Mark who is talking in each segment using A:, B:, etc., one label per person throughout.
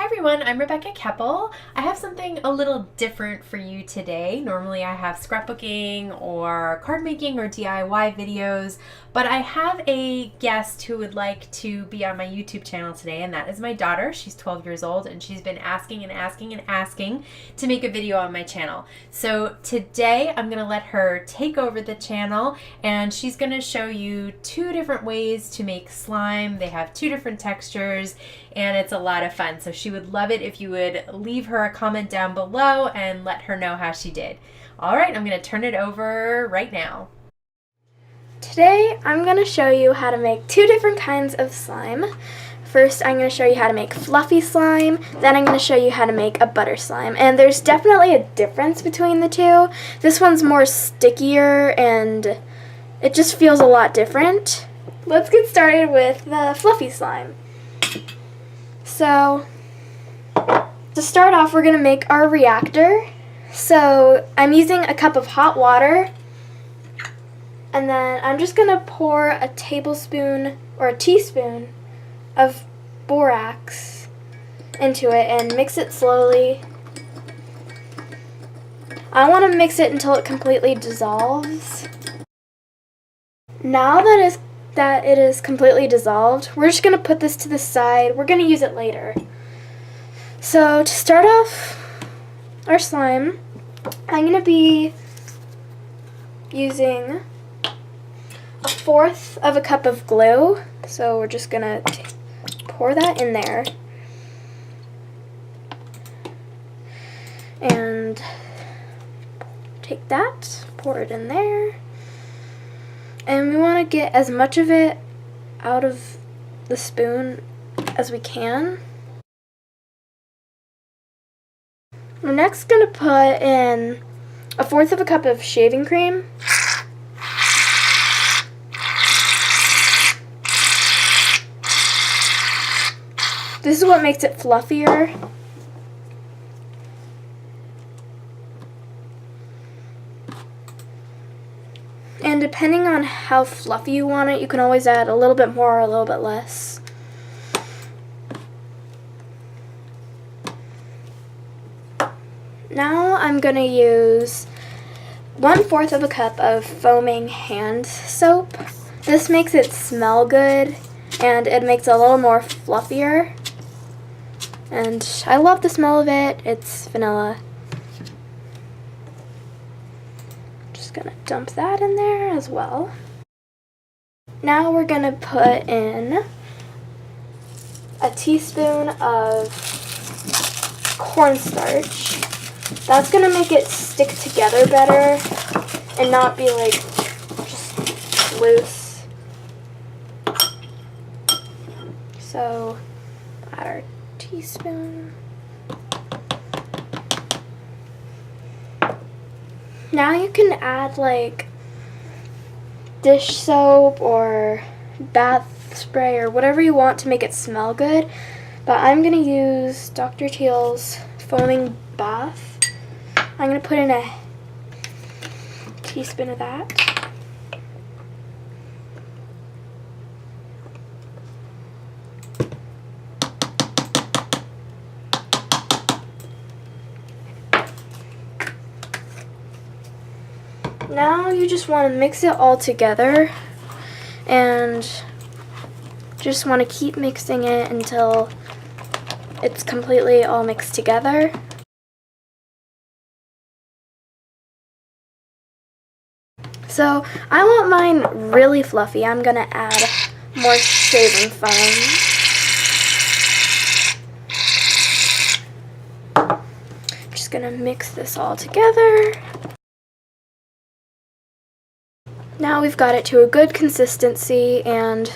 A: Everyone, I'm Rebecca Keppel. I have something a little different for you today. Normally I have scrapbooking or card making or DIY videos, but I have a guest who would like to be on my YouTube channel today, and that is my daughter. She's 12 years old and she's been asking to make a video on my channel. So today I'm going to let her take over the channel and she's going to show you two different ways to make slime. They have two different textures and it's a lot of fun. So she would love it if you would leave her a comment down below and let her know how she did. All right, I'm going to turn it over right now.
B: Today I'm going to show you how to make two different kinds of slime. First I'm going to show you how to make fluffy slime, then I'm going to show you how to make a butter slime. And there's definitely a difference between the two. This one's more stickier and it just feels a lot different. Let's get started with the fluffy slime. So, to start off, we're going to make our reactor. So, I'm using a cup of hot water, and then I'm just going to pour a tablespoon or a teaspoon of borax into it and mix it slowly. I want to mix it until it completely dissolves. Now that it is completely dissolved, we're just going to put this to the side. We're going to use it later. So to start off our slime, I'm going to be using 1/4 of a cup of glue. So we're just going to pour that in there. And take that, pour it in there. And we want to get as much of it out of the spoon as we can. We're next going to put in 1/4 of a cup of shaving cream. This is what makes it fluffier. And depending on how fluffy you want it, you can always add a little bit more or a little bit less. Now I'm going to use 1/4 of a cup of foaming hand soap. This makes it smell good and it makes it a little more fluffier. And I love the smell of it. It's vanilla. Gonna dump that in there as well. Now we're gonna put in a teaspoon of cornstarch. That's gonna make it stick together better and not be like just loose. So add our teaspoon. Now you can add like dish soap or bath spray or whatever you want to make it smell good. But I'm going to use Dr. Teal's foaming bath. I'm going to put in a teaspoon of that. Now you just want to mix it all together and just want to keep mixing it until it's completely all mixed together. So I want mine really fluffy. I'm going to add more shaving foam. Just going to mix this all together. Now we've got it to a good consistency, and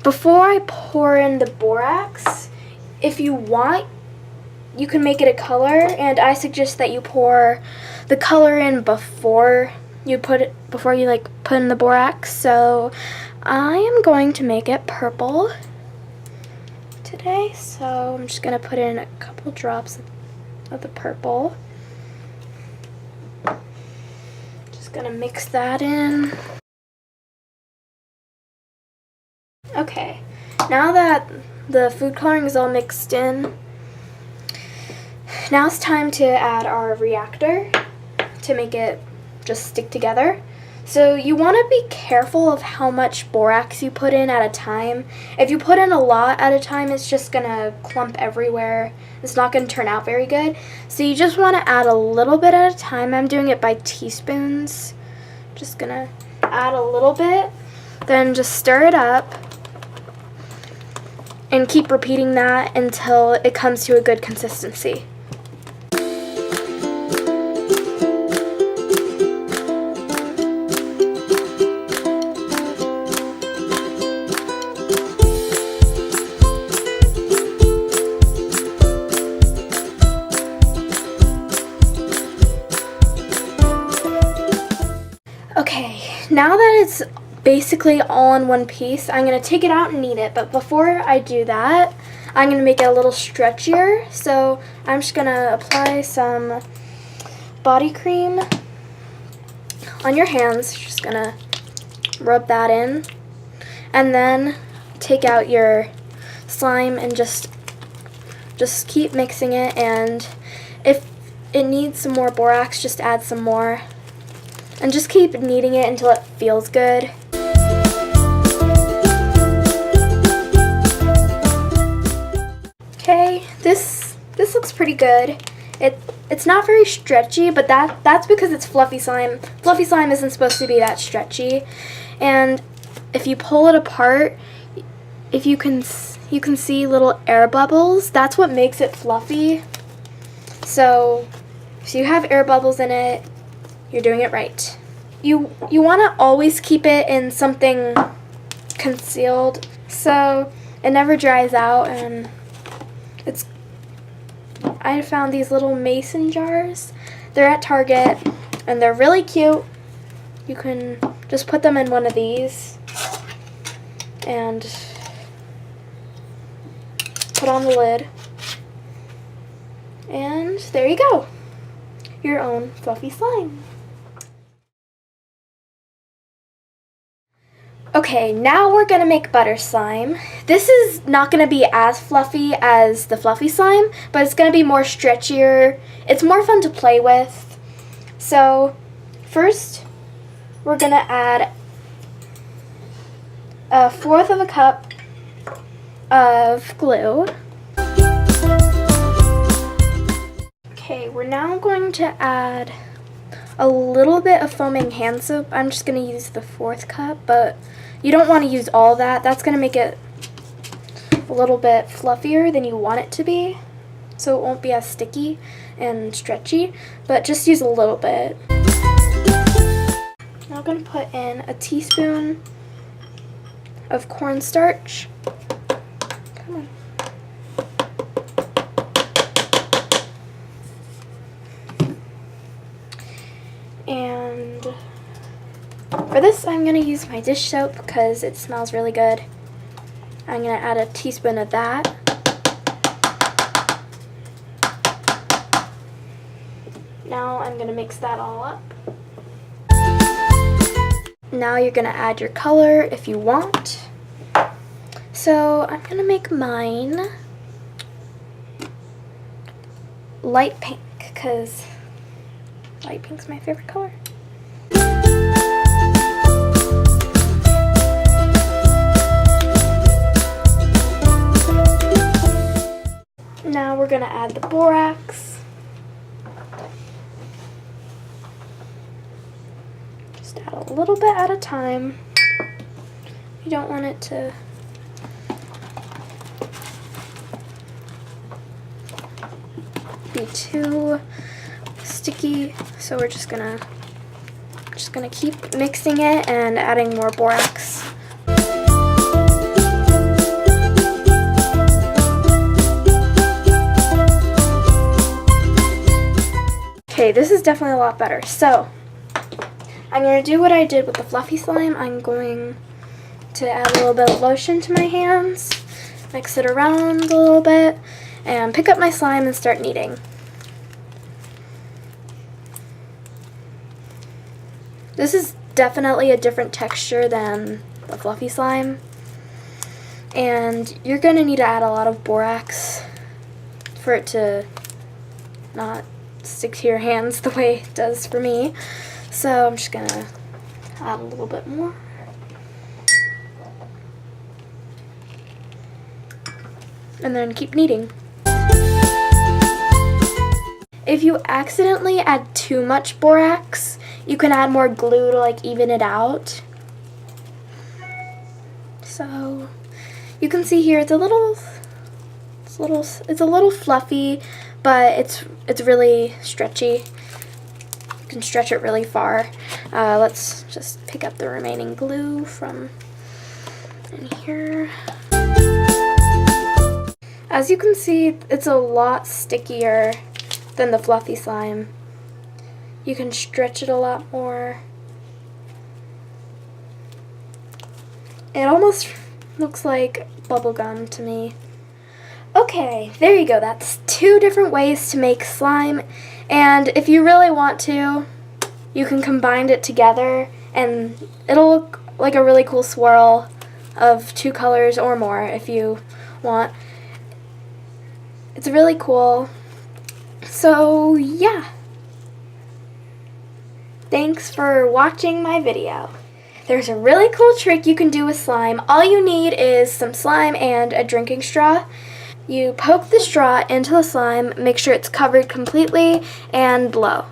B: before I pour in the borax, if you want, you can make it a color, and I suggest that you pour the color in before you put in the borax. So I am going to make it purple today, so I'm just going to put in a couple drops of the purple. Just going to mix that in. Okay, now that the food coloring is all mixed in, Now it's time to add our reactor to make it just stick together. So you want to be careful of how much borax you put in at a time. If you put in a lot at a time, it's just going to clump everywhere. It's not going to turn out very good. So you just want to add a little bit at a time. I'm doing it by teaspoons. Just going to add a little bit, then just stir it up and keep repeating that until it comes to a good consistency. Okay, now that it's basically all in one piece, I'm going to take it out and knead it. But before I do that, I'm going to make it a little stretchier. So I'm just going to apply some body cream on your hands. Just going to rub that in. And then take out your slime and just keep mixing it. And if it needs some more borax, just add some more. And just keep kneading it until it feels good. Okay, this looks pretty good. It's not very stretchy, but that's because it's fluffy slime. Fluffy slime isn't supposed to be that stretchy. And if you pull it apart, if you can see little air bubbles. That's what makes it fluffy. So if you have air bubbles in it, you're doing it right. You want to always keep it in something concealed so it never dries out. And I found these little mason jars. They're at Target and they're really cute. You can just put them in one of these and put on the lid. And there you go. Your own fluffy slime. Okay, now we're going to make butter slime. This is not going to be as fluffy as the fluffy slime, but it's going to be more stretchier. It's more fun to play with. So, first, we're going to add 1/4 cup of glue. Okay, we're now going to add a little bit of foaming hand soap. I'm just going to use the 1/4 cup, but you don't want to use all that. That's going to make it a little bit fluffier than you want it to be, so it won't be as sticky and stretchy, but just use a little bit. Now I'm going to put in a teaspoon of cornstarch. Come on. And for this, I'm going to use my dish soap because it smells really good. I'm going to add a teaspoon of that. Now I'm going to mix that all up. Now you're going to add your color if you want. So I'm going to make mine light pink because light pink's my favorite color. Now we're going to add the borax. Just add a little bit at a time. You don't want it to be too sticky, so we're just gonna keep mixing it and adding more borax. Okay, this is definitely a lot better. So I'm going to do what I did with the fluffy slime. I'm going to add a little bit of lotion to my hands, mix it around a little bit, and pick up my slime and start kneading. This is definitely a different texture than the fluffy slime, and you're going to need to add a lot of borax for it to not stick to your hands the way it does for me. So I'm just gonna add a little bit more. And then keep kneading. If you accidentally add too much borax, you can add more glue to like even it out. So you can see here it's a little fluffy, but it's really stretchy. You can stretch it really far. Let's just pick up the remaining glue from in here. As you can see, it's a lot stickier than the fluffy slime. You can stretch it a lot more. It almost looks like bubble gum to me. Okay, there you go. That's 2 different ways to make slime. And if you really want to, you can combine it together and it'll look like a really cool swirl of 2 colors or more if you want. It's really cool. So yeah. Thanks for watching my video. There's a really cool trick you can do with slime. All you need is some slime and a drinking straw. You poke the straw into the slime, make sure it's covered completely, and blow.